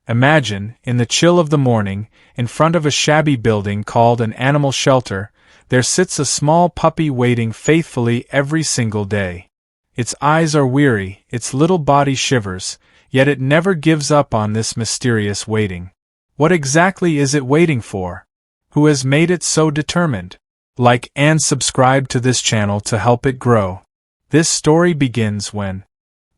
Imagine, in the chill of the morning, in front of a shabby building called an animal shelter, there sits a small puppy waiting faithfully every single day. Its eyes are weary, its little body shivers, yet it never gives up on this mysterious waiting. What exactly is it waiting for? Who has made it so determined? Like and subscribe to this channel to help it grow. This story begins when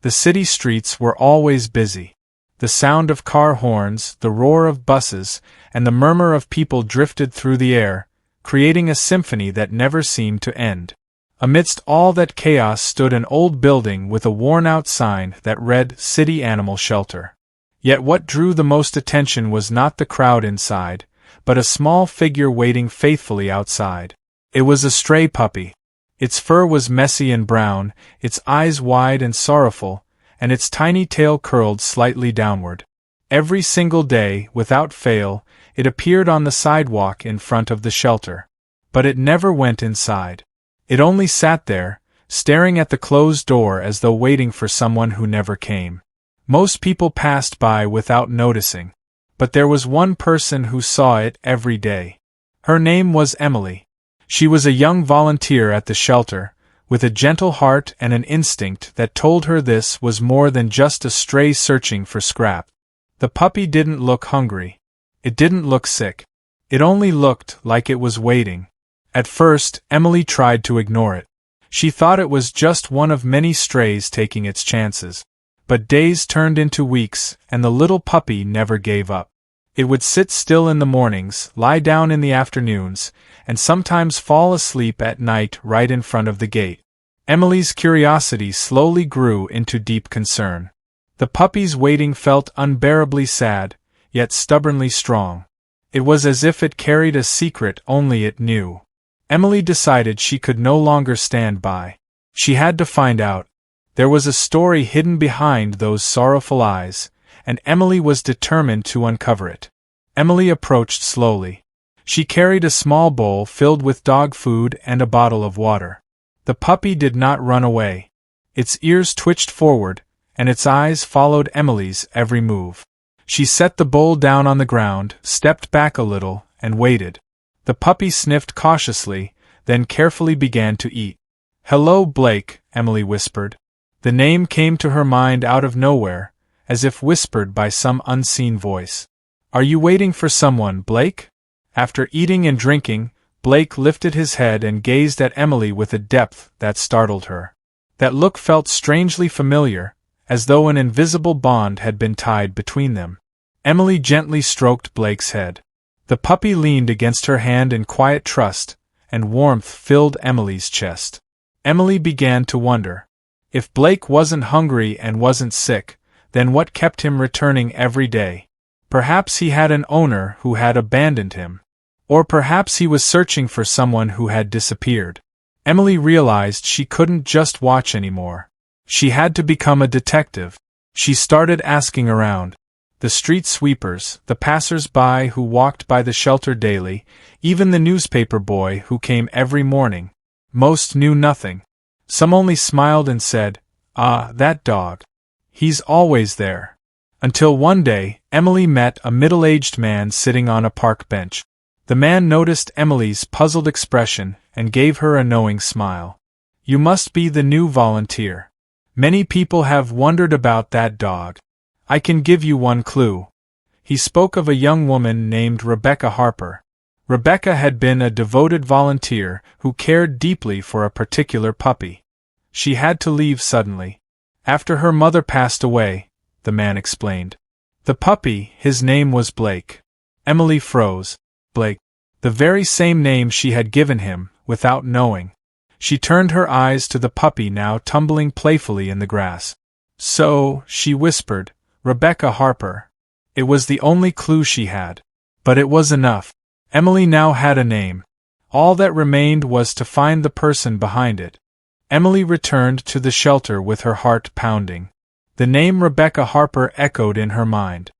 the city streets were always busy. The sound of car horns, the roar of buses, and the murmur of people drifted through the air, creating a symphony that never seemed to end. Amidst all that chaos stood an old building with a worn-out sign that read City Animal Shelter. Yet what drew the most attention was not the crowd inside, but a small figure waiting faithfully outside. It was a stray puppy. Its fur was messy and brown, its eyes wide and sorrowful, and its tiny tail curled slightly downward. Every single day, without fail, it appeared on the sidewalk in front of the shelter. But it never went inside. It only sat there, staring at the closed door as though waiting for someone who never came. Most people passed by without noticing. But there was one person who saw it every day. Her name was Emily. She was a young volunteer at the shelter, with a gentle heart and an instinct that told her this was more than just a stray searching for scrap. The puppy didn't look hungry. It didn't look sick. It only looked like it was waiting. At first, Emily tried to ignore it. She thought it was just one of many strays taking its chances. But days turned into weeks, and the little puppy never gave up. It would sit still in the mornings, lie down in the afternoons, and sometimes fall asleep at night right in front of the gate. Emily's curiosity slowly grew into deep concern. The puppy's waiting felt unbearably sad, yet stubbornly strong. It was as if it carried a secret only it knew. Emily decided she could no longer stand by. She had to find out. There was a story hidden behind those sorrowful eyes, and Emily was determined to uncover it. Emily approached slowly. She carried a small bowl filled with dog food and a bottle of water. The puppy did not run away. Its ears twitched forward, and its eyes followed Emily's every move. She set the bowl down on the ground, stepped back a little, and waited. The puppy sniffed cautiously, then carefully began to eat. "Hello, Blake," Emily whispered. The name came to her mind out of nowhere, as if whispered by some unseen voice. "Are you waiting for someone, Blake?" After eating and drinking, Blake lifted his head and gazed at Emily with a depth that startled her. That look felt strangely familiar, as though an invisible bond had been tied between them. Emily gently stroked Blake's head. The puppy leaned against her hand in quiet trust, and warmth filled Emily's chest. Emily began to wonder. If Blake wasn't hungry and wasn't sick, then what kept him returning every day? Perhaps he had an owner who had abandoned him. Or perhaps he was searching for someone who had disappeared. Emily realized she couldn't just watch anymore. She had to become a detective. She started asking around. The street sweepers, the passers-by who walked by the shelter daily, even the newspaper boy who came every morning. Most knew nothing. Some only smiled and said, "Ah, that dog. He's always there." Until one day, Emily met a middle-aged man sitting on a park bench. The man noticed Emily's puzzled expression and gave her a knowing smile. "You must be the new volunteer. Many people have wondered about that dog. I can give you one clue." He spoke of a young woman named Rebecca Harper. Rebecca had been a devoted volunteer who cared deeply for a particular puppy. She had to leave suddenly. After her mother passed away, the man explained. The puppy, his name was Blake. Emily froze. Blake. The very same name she had given him, without knowing. She turned her eyes to the puppy now tumbling playfully in the grass. "So," she whispered, "Rebecca Harper." It was the only clue she had. But it was enough. Emily now had a name. All that remained was to find the person behind it. Emily returned to the shelter with her heart pounding. The name Rebecca Harper echoed in her mind.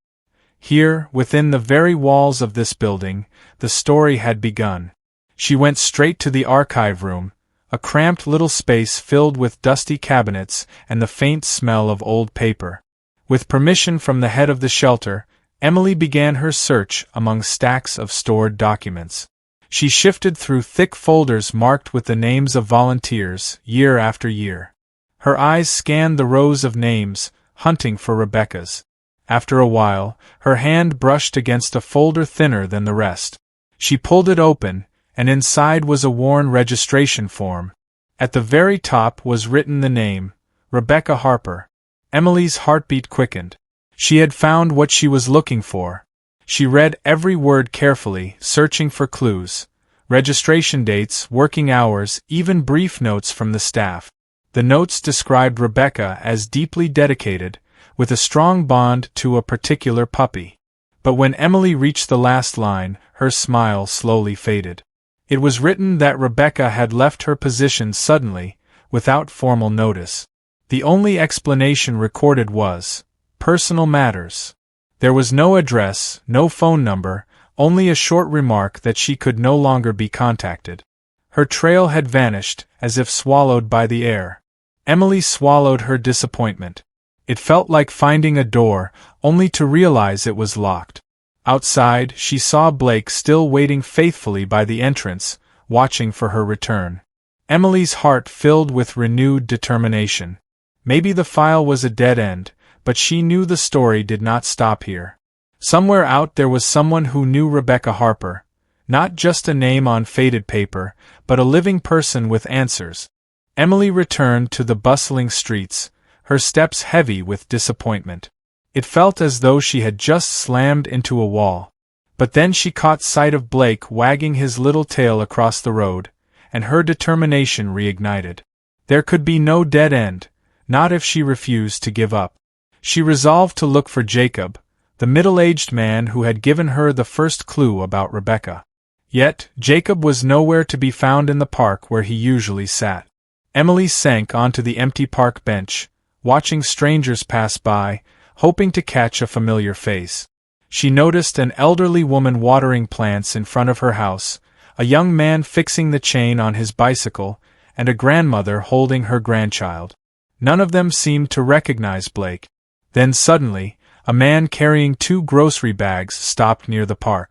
Here, within the very walls of this building, the story had begun. She went straight to the archive room, a cramped little space filled with dusty cabinets and the faint smell of old paper. With permission from the head of the shelter, Emily began her search among stacks of stored documents. She shifted through thick folders marked with the names of volunteers, year after year. Her eyes scanned the rows of names, hunting for Rebecca's. After a while, her hand brushed against a folder thinner than the rest. She pulled it open, and inside was a worn registration form. At the very top was written the name, Rebecca Harper. Emily's heartbeat quickened. She had found what she was looking for. She read every word carefully, searching for clues. Registration dates, working hours, even brief notes from the staff. The notes described Rebecca as deeply dedicated, with a strong bond to a particular puppy. But when Emily reached the last line, her smile slowly faded. It was written that Rebecca had left her position suddenly, without formal notice. The only explanation recorded was, personal matters. There was no address, no phone number, only a short remark that she could no longer be contacted. Her trail had vanished, as if swallowed by the air. Emily swallowed her disappointment. It felt like finding a door, only to realize it was locked. Outside, she saw Blake still waiting faithfully by the entrance, watching for her return. Emily's heart filled with renewed determination. Maybe the file was a dead end, but she knew the story did not stop here. Somewhere out there was someone who knew Rebecca Harper. Not just a name on faded paper, but a living person with answers. Emily returned to the bustling streets, her steps heavy with disappointment. It felt as though she had just slammed into a wall. But then she caught sight of Blake wagging his little tail across the road, and her determination reignited. There could be no dead end, not if she refused to give up. She resolved to look for Jacob, the middle-aged man who had given her the first clue about Rebecca. Yet, Jacob was nowhere to be found in the park where he usually sat. Emily sank onto the empty park bench, watching strangers pass by, hoping to catch a familiar face. She noticed an elderly woman watering plants in front of her house, a young man fixing the chain on his bicycle, and a grandmother holding her grandchild. None of them seemed to recognize Blake. Then suddenly, a man carrying 2 grocery bags stopped near the park.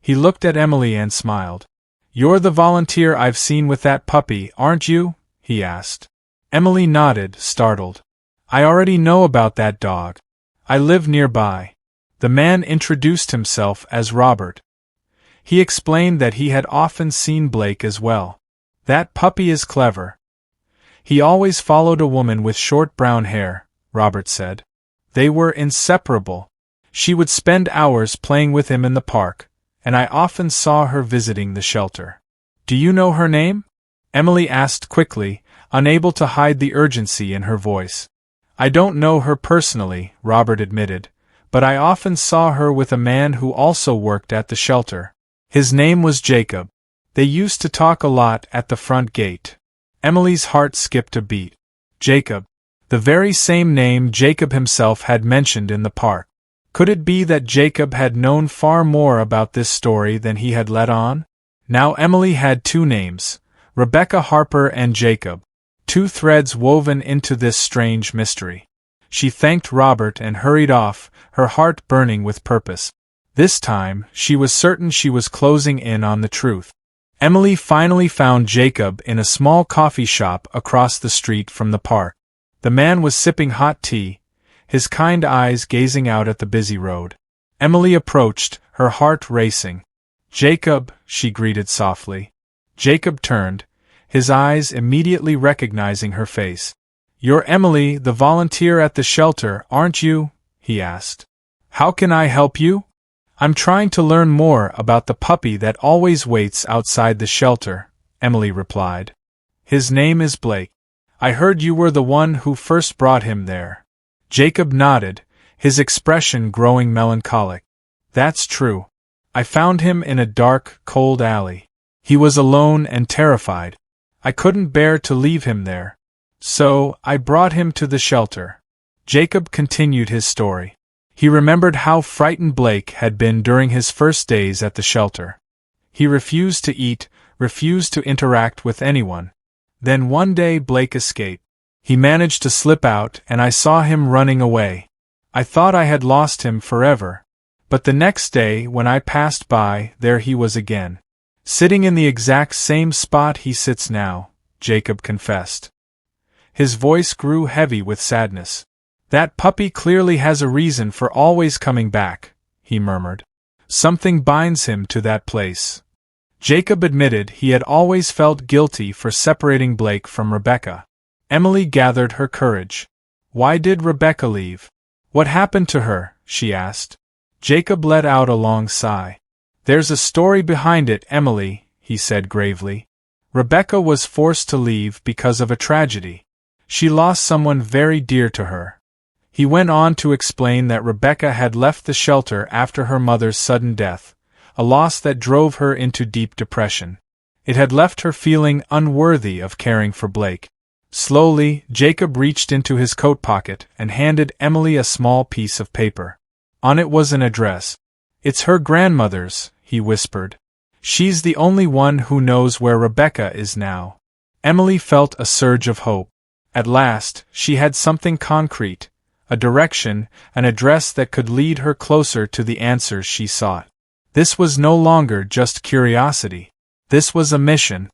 He looked at Emily and smiled. "You're the volunteer I've seen with that puppy, aren't you?" he asked. Emily nodded, startled. "I already know about that dog. I live nearby." The man introduced himself as Robert. He explained that he had often seen Blake as well. "That puppy is clever. He always followed a woman with short brown hair," Robert said. "They were inseparable. She would spend hours playing with him in the park, and I often saw her visiting the shelter." "Do you know her name?" Emily asked quickly, unable to hide the urgency in her voice. "I don't know her personally," Robert admitted, "but I often saw her with a man who also worked at the shelter. His name was Jacob. They used to talk a lot at the front gate." Emily's heart skipped a beat. Jacob. The very same name Jacob himself had mentioned in the park. Could it be that Jacob had known far more about this story than he had let on? Now Emily had 2 names, Rebecca Harper and Jacob. 2 threads woven into this strange mystery. She thanked Robert and hurried off, her heart burning with purpose. This time, she was certain she was closing in on the truth. Emily finally found Jacob in a small coffee shop across the street from the park. The man was sipping hot tea, his kind eyes gazing out at the busy road. Emily approached, her heart racing. "Jacob," she greeted softly. Jacob turned, his eyes immediately recognizing her face. "You're Emily, the volunteer at the shelter, aren't you?" he asked. "How can I help you?" "I'm trying to learn more about the puppy that always waits outside the shelter," Emily replied. "His name is Blake. I heard you were the one who first brought him there." Jacob nodded, his expression growing melancholic. "That's true. I found him in a dark, cold alley. He was alone and terrified. I couldn't bear to leave him there. So, I brought him to the shelter." Jacob continued his story. He remembered how frightened Blake had been during his first days at the shelter. He refused to eat, refused to interact with anyone. Then one day Blake escaped. He managed to slip out and I saw him running away. I thought I had lost him forever. But the next day, when I passed by, there he was again. Sitting in the exact same spot he sits now, Jacob confessed. His voice grew heavy with sadness. That puppy clearly has a reason for always coming back, he murmured. Something binds him to that place. Jacob admitted he had always felt guilty for separating Blake from Rebecca. Emily gathered her courage. Why did Rebecca leave? What happened to her? She asked. Jacob let out a long sigh. There's a story behind it, Emily, he said gravely. Rebecca was forced to leave because of a tragedy. She lost someone very dear to her. He went on to explain that Rebecca had left the shelter after her mother's sudden death, a loss that drove her into deep depression. It had left her feeling unworthy of caring for Blake. Slowly, Jacob reached into his coat pocket and handed Emily a small piece of paper. On it was an address. It's her grandmother's, he whispered. She's the only one who knows where Rebecca is now. Emily felt a surge of hope. At last, she had something concrete, a direction, an address that could lead her closer to the answers she sought. This was no longer just curiosity. This was a mission.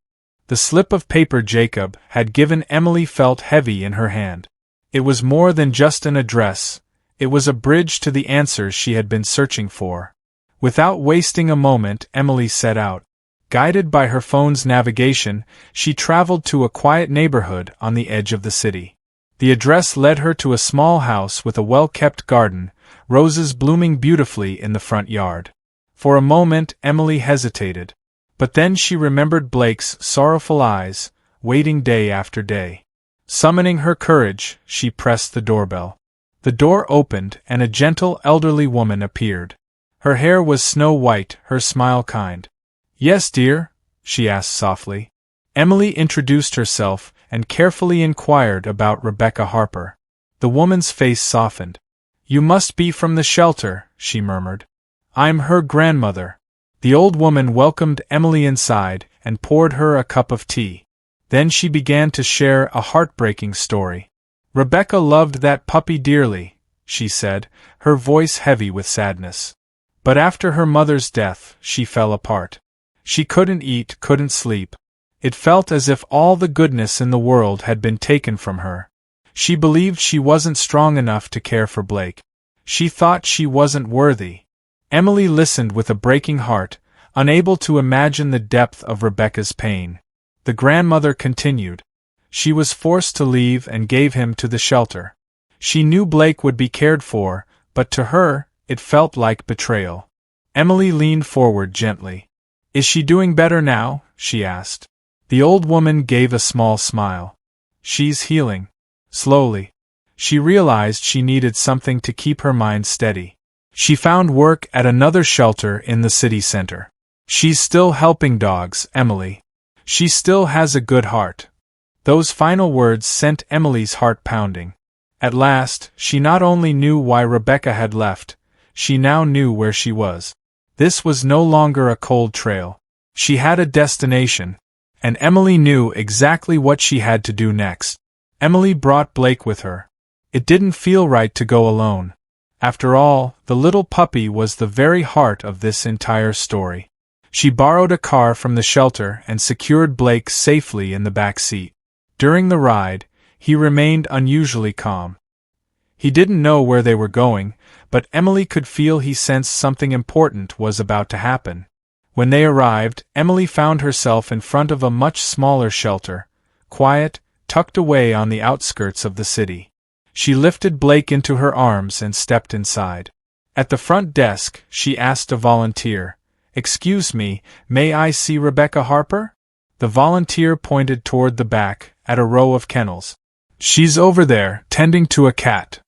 The slip of paper Jacob had given Emily felt heavy in her hand. It was more than just an address. It was a bridge to the answers she had been searching for. Without wasting a moment, Emily set out. Guided by her phone's navigation, she traveled to a quiet neighborhood on the edge of the city. The address led her to a small house with a well-kept garden, roses blooming beautifully in the front yard. For a moment, Emily hesitated. But then she remembered Blake's sorrowful eyes, waiting day after day. Summoning her courage, she pressed the doorbell. The door opened, and a gentle elderly woman appeared. Her hair was snow-white, her smile kind. "Yes, dear?" she asked softly. Emily introduced herself and carefully inquired about Rebecca Harper. The woman's face softened. "You must be from the shelter," she murmured. "I'm her grandmother." The old woman welcomed Emily inside and poured her a cup of tea. Then she began to share a heartbreaking story. "Rebecca loved that puppy dearly," she said, her voice heavy with sadness. "But after her mother's death, she fell apart. She couldn't eat, couldn't sleep. It felt as if all the goodness in the world had been taken from her. She believed she wasn't strong enough to care for Blake. She thought she wasn't worthy." Emily listened with a breaking heart, unable to imagine the depth of Rebecca's pain. The grandmother continued. "She was forced to leave and gave him to the shelter. She knew Blake would be cared for, but to her, it felt like betrayal." Emily leaned forward gently. "Is she doing better now?" she asked. The old woman gave a small smile. "She's healing. Slowly." She realized she needed something to keep her mind steady. She found work at another shelter in the city center. "She's still helping dogs, Emily. She still has a good heart." Those final words sent Emily's heart pounding. At last, she not only knew why Rebecca had left, she now knew where she was. This was no longer a cold trail. She had a destination, and Emily knew exactly what she had to do next. Emily brought Blake with her. It didn't feel right to go alone. After all, the little puppy was the very heart of this entire story. She borrowed a car from the shelter and secured Blake safely in the back seat. During the ride, he remained unusually calm. He didn't know where they were going, but Emily could feel he sensed something important was about to happen. When they arrived, Emily found herself in front of a much smaller shelter, quiet, tucked away on the outskirts of the city. She lifted Blake into her arms and stepped inside. At the front desk, she asked a volunteer, "Excuse me, may I see Rebecca Harper?" The volunteer pointed toward the back, at a row of kennels. "She's over there, tending to a cat."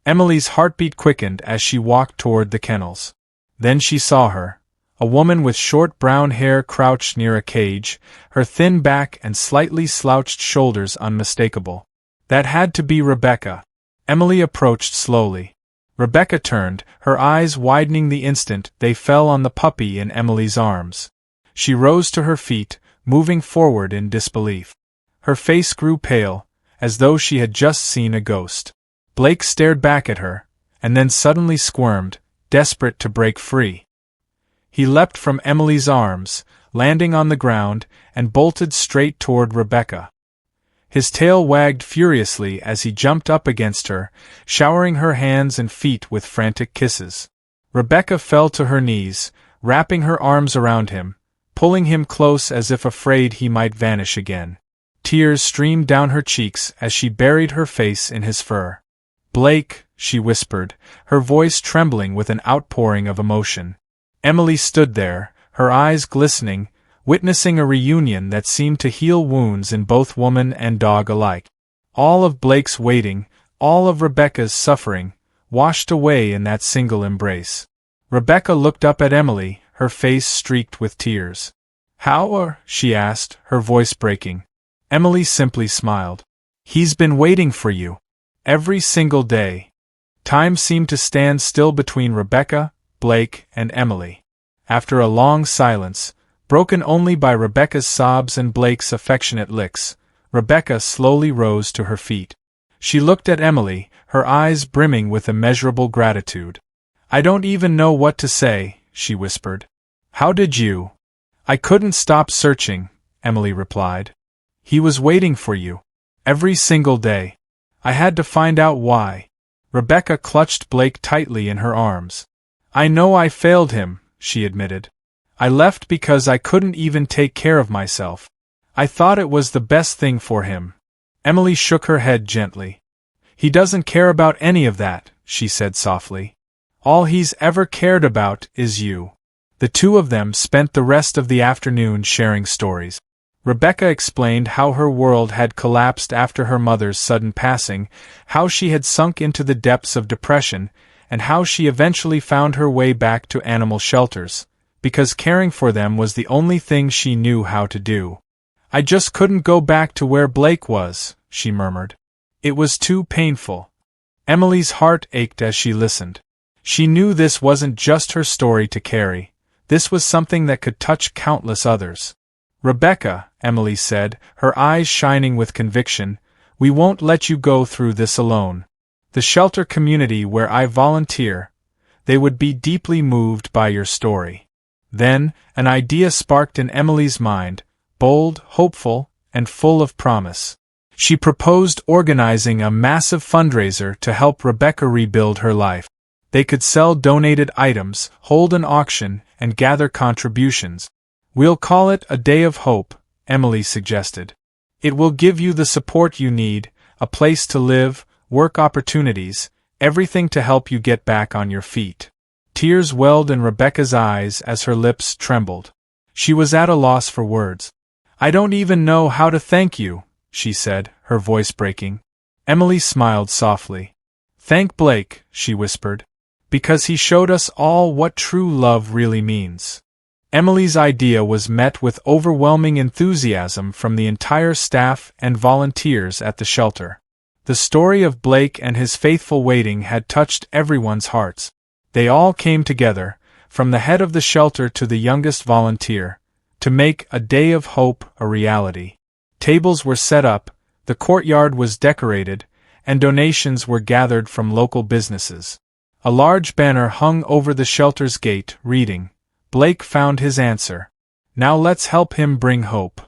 Emily's heartbeat quickened as she walked toward the kennels. Then she saw her. A woman with short brown hair crouched near a cage, her thin back and slightly slouched shoulders unmistakable. That had to be Rebecca. Emily approached slowly. Rebecca turned, her eyes widening the instant they fell on the puppy in Emily's arms. She rose to her feet, moving forward in disbelief. Her face grew pale, as though she had just seen a ghost. Blake stared back at her, and then suddenly squirmed, desperate to break free. He leapt from Emily's arms, landing on the ground, and bolted straight toward Rebecca. His tail wagged furiously as he jumped up against her, showering her hands and feet with frantic kisses. Rebecca fell to her knees, wrapping her arms around him, pulling him close as if afraid he might vanish again. Tears streamed down her cheeks as she buried her face in his fur. "Blake," she whispered, her voice trembling with an outpouring of emotion. Emily stood there, her eyes glistening, witnessing a reunion that seemed to heal wounds in both woman and dog alike. All of Blake's waiting, all of Rebecca's suffering, washed away in that single embrace. Rebecca looked up at Emily, her face streaked with tears. "How?" she asked, her voice breaking. Emily simply smiled. "He's been waiting for you. Every single day." Time seemed to stand still between Rebecca, Blake, and Emily. After a long silence, broken only by Rebecca's sobs and Blake's affectionate licks, Rebecca slowly rose to her feet. She looked at Emily, her eyes brimming with immeasurable gratitude. "I don't even know what to say," she whispered. "How did you?" "I couldn't stop searching," Emily replied. "He was waiting for you. Every single day. I had to find out why." Rebecca clutched Blake tightly in her arms. "I know I failed him," she admitted. "I left because I couldn't even take care of myself. I thought it was the best thing for him." Emily shook her head gently. "He doesn't care about any of that," she said softly. "All he's ever cared about is you." The two of them spent the rest of the afternoon sharing stories. Rebecca explained how her world had collapsed after her mother's sudden passing, how she had sunk into the depths of depression, and how she eventually found her way back to animal shelters, because caring for them was the only thing she knew how to do. "I just couldn't go back to where Blake was," she murmured. "It was too painful." Emily's heart ached as she listened. She knew this wasn't just her story to carry. This was something that could touch countless others. "Rebecca," Emily said, her eyes shining with conviction, "we won't let you go through this alone. The shelter community where I volunteer, they would be deeply moved by your story." Then, an idea sparked in Emily's mind, bold, hopeful, and full of promise. She proposed organizing a massive fundraiser to help Rebecca rebuild her life. They could sell donated items, hold an auction, and gather contributions. "We'll call it a Day of Hope," Emily suggested. "It will give you the support you need, a place to live, work opportunities, everything to help you get back on your feet." Tears welled in Rebecca's eyes as her lips trembled. She was at a loss for words. "I don't even know how to thank you," she said, her voice breaking. Emily smiled softly. "Thank Blake," she whispered, "because he showed us all what true love really means." Emily's idea was met with overwhelming enthusiasm from the entire staff and volunteers at the shelter. The story of Blake and his faithful waiting had touched everyone's hearts. They all came together, from the head of the shelter to the youngest volunteer, to make a Day of Hope a reality. Tables were set up, the courtyard was decorated, and donations were gathered from local businesses. A large banner hung over the shelter's gate, reading, "Blake found his answer. Now let's help him bring hope."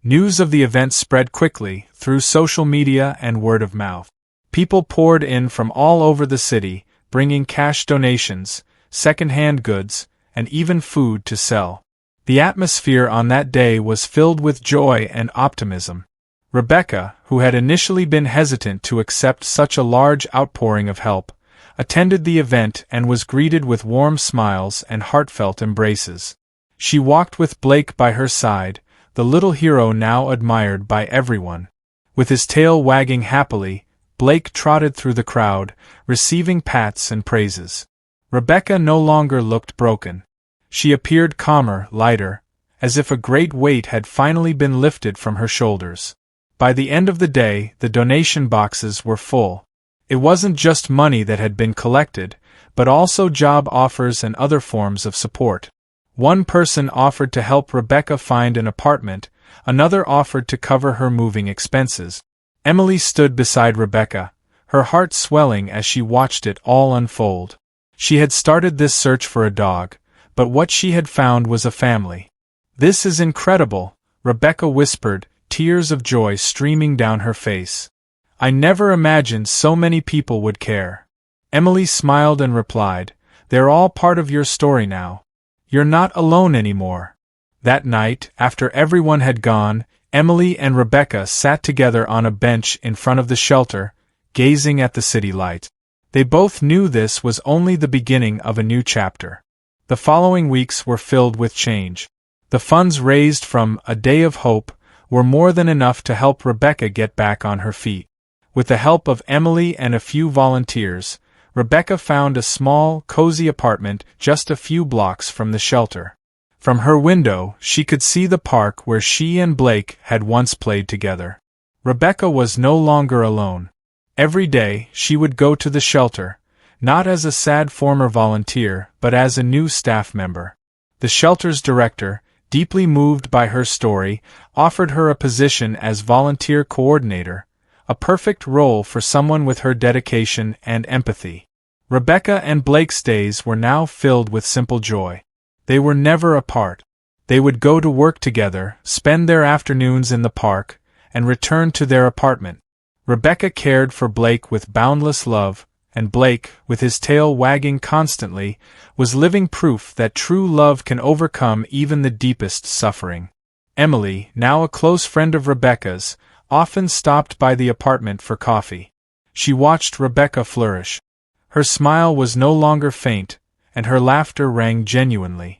News of the event spread quickly, through social media and word of mouth. People poured in from all over the city, bringing cash donations, second-hand goods, and even food to sell. The atmosphere on that day was filled with joy and optimism. Rebecca, who had initially been hesitant to accept such a large outpouring of help, attended the event and was greeted with warm smiles and heartfelt embraces. She walked with Blake by her side, the little hero now admired by everyone. With his tail wagging happily, Blake trotted through the crowd, receiving pats and praises. Rebecca no longer looked broken. She appeared calmer, lighter, as if a great weight had finally been lifted from her shoulders. By the end of the day, the donation boxes were full. It wasn't just money that had been collected, but also job offers and other forms of support. One person offered to help Rebecca find an apartment, another offered to cover her moving expenses. Emily stood beside Rebecca, her heart swelling as she watched it all unfold. She had started this search for a dog, but what she had found was a family. "This is incredible," Rebecca whispered, tears of joy streaming down her face. "I never imagined so many people would care." Emily smiled and replied, "They're all part of your story now. You're not alone anymore." That night, after everyone had gone, Emily and Rebecca sat together on a bench in front of the shelter, gazing at the city light. They both knew this was only the beginning of a new chapter. The following weeks were filled with change. The funds raised from A Day of Hope were more than enough to help Rebecca get back on her feet. With the help of Emily and a few volunteers, Rebecca found a small, cozy apartment just a few blocks from the shelter. From her window, she could see the park where she and Blake had once played together. Rebecca was no longer alone. Every day, she would go to the shelter, not as a sad former volunteer, but as a new staff member. The shelter's director, deeply moved by her story, offered her a position as volunteer coordinator, a perfect role for someone with her dedication and empathy. Rebecca and Blake's days were now filled with simple joy. They were never apart. They would go to work together, spend their afternoons in the park, and return to their apartment. Rebecca cared for Blake with boundless love, and Blake, with his tail wagging constantly, was living proof that true love can overcome even the deepest suffering. Emily, now a close friend of Rebecca's, often stopped by the apartment for coffee. She watched Rebecca flourish. Her smile was no longer faint, and her laughter rang genuinely.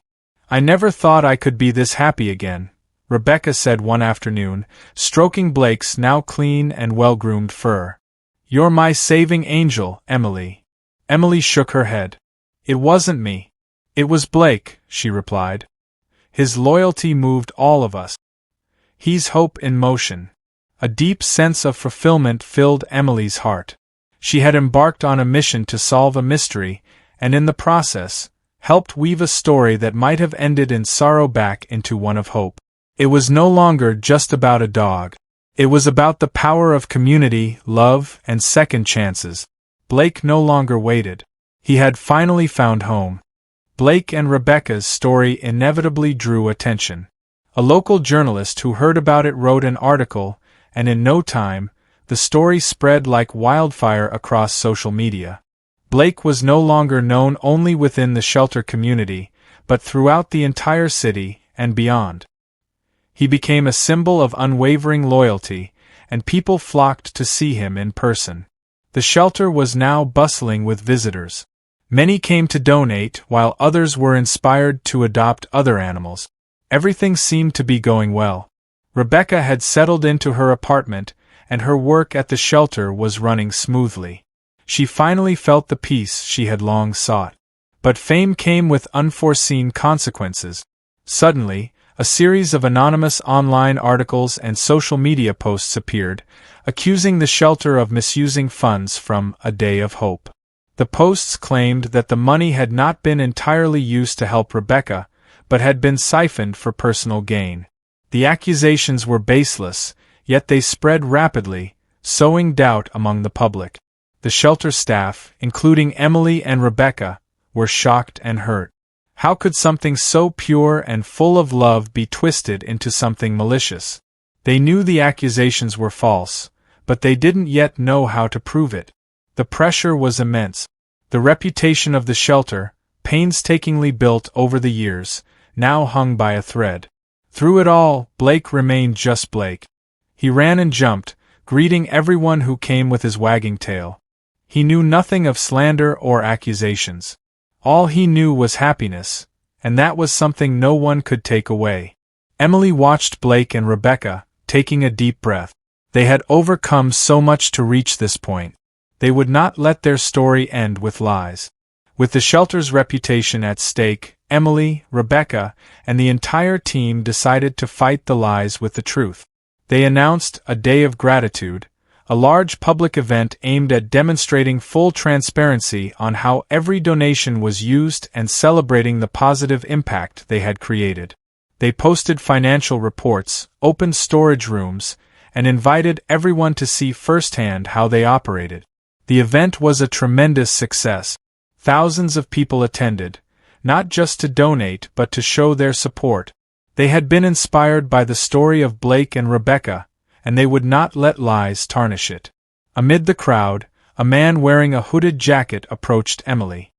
"I never thought I could be this happy again," Rebecca said one afternoon, stroking Blake's now clean and well-groomed fur. "You're my saving angel, Emily." Emily shook her head. "It wasn't me. It was Blake," she replied. "His loyalty moved all of us. He's hope in motion." A deep sense of fulfillment filled Emily's heart. She had embarked on a mission to solve a mystery, and in the process, helped weave a story that might have ended in sorrow back into one of hope. It was no longer just about a dog. It was about the power of community, love, and second chances. Blake no longer waited. He had finally found home. Blake and Rebecca's story inevitably drew attention. A local journalist who heard about it wrote an article, and in no time, the story spread like wildfire across social media. Blake was no longer known only within the shelter community, but throughout the entire city and beyond. He became a symbol of unwavering loyalty, and people flocked to see him in person. The shelter was now bustling with visitors. Many came to donate, while others were inspired to adopt other animals. Everything seemed to be going well. Rebecca had settled into her apartment, and her work at the shelter was running smoothly. She finally felt the peace she had long sought. But fame came with unforeseen consequences. Suddenly, a series of anonymous online articles and social media posts appeared, accusing the shelter of misusing funds from A Day of Hope. The posts claimed that the money had not been entirely used to help Rebecca, but had been siphoned for personal gain. The accusations were baseless, yet they spread rapidly, sowing doubt among the public. The shelter staff, including Emily and Rebecca, were shocked and hurt. How could something so pure and full of love be twisted into something malicious? They knew the accusations were false, but they didn't yet know how to prove it. The pressure was immense. The reputation of the shelter, painstakingly built over the years, now hung by a thread. Through it all, Blake remained just Blake. He ran and jumped, greeting everyone who came with his wagging tail. He knew nothing of slander or accusations. All he knew was happiness, and that was something no one could take away. Emily watched Blake and Rebecca, taking a deep breath. They had overcome so much to reach this point. They would not let their story end with lies. With the shelter's reputation at stake, Emily, Rebecca, and the entire team decided to fight the lies with the truth. They announced A Day of Gratitude, a large public event aimed at demonstrating full transparency on how every donation was used and celebrating the positive impact they had created. They posted financial reports, opened storage rooms, and invited everyone to see firsthand how they operated. The event was a tremendous success. Thousands of people attended, not just to donate but to show their support. They had been inspired by the story of Blake and Rebecca, and they would not let lies tarnish it. Amid the crowd, a man wearing a hooded jacket approached Emily.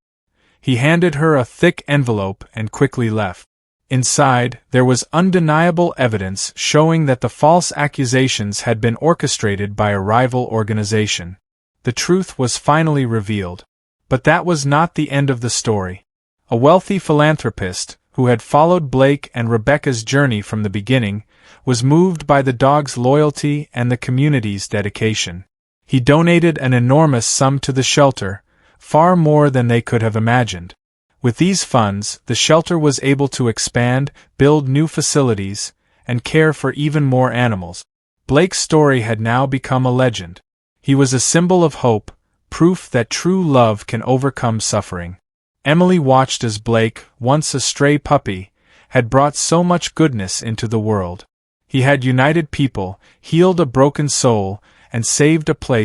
He handed her a thick envelope and quickly left. Inside, there was undeniable evidence showing that the false accusations had been orchestrated by a rival organization. The truth was finally revealed. But that was not the end of the story. A wealthy philanthropist, who had followed Blake and Rebecca's journey from the beginning, was moved by the dog's loyalty and the community's dedication. He donated an enormous sum to the shelter, far more than they could have imagined. With these funds, the shelter was able to expand, build new facilities, and care for even more animals. Blake's story had now become a legend. He was a symbol of hope, proof that true love can overcome suffering. Emily watched as Blake, once a stray puppy, had brought so much goodness into the world. He had united people, healed a broken soul, and saved a place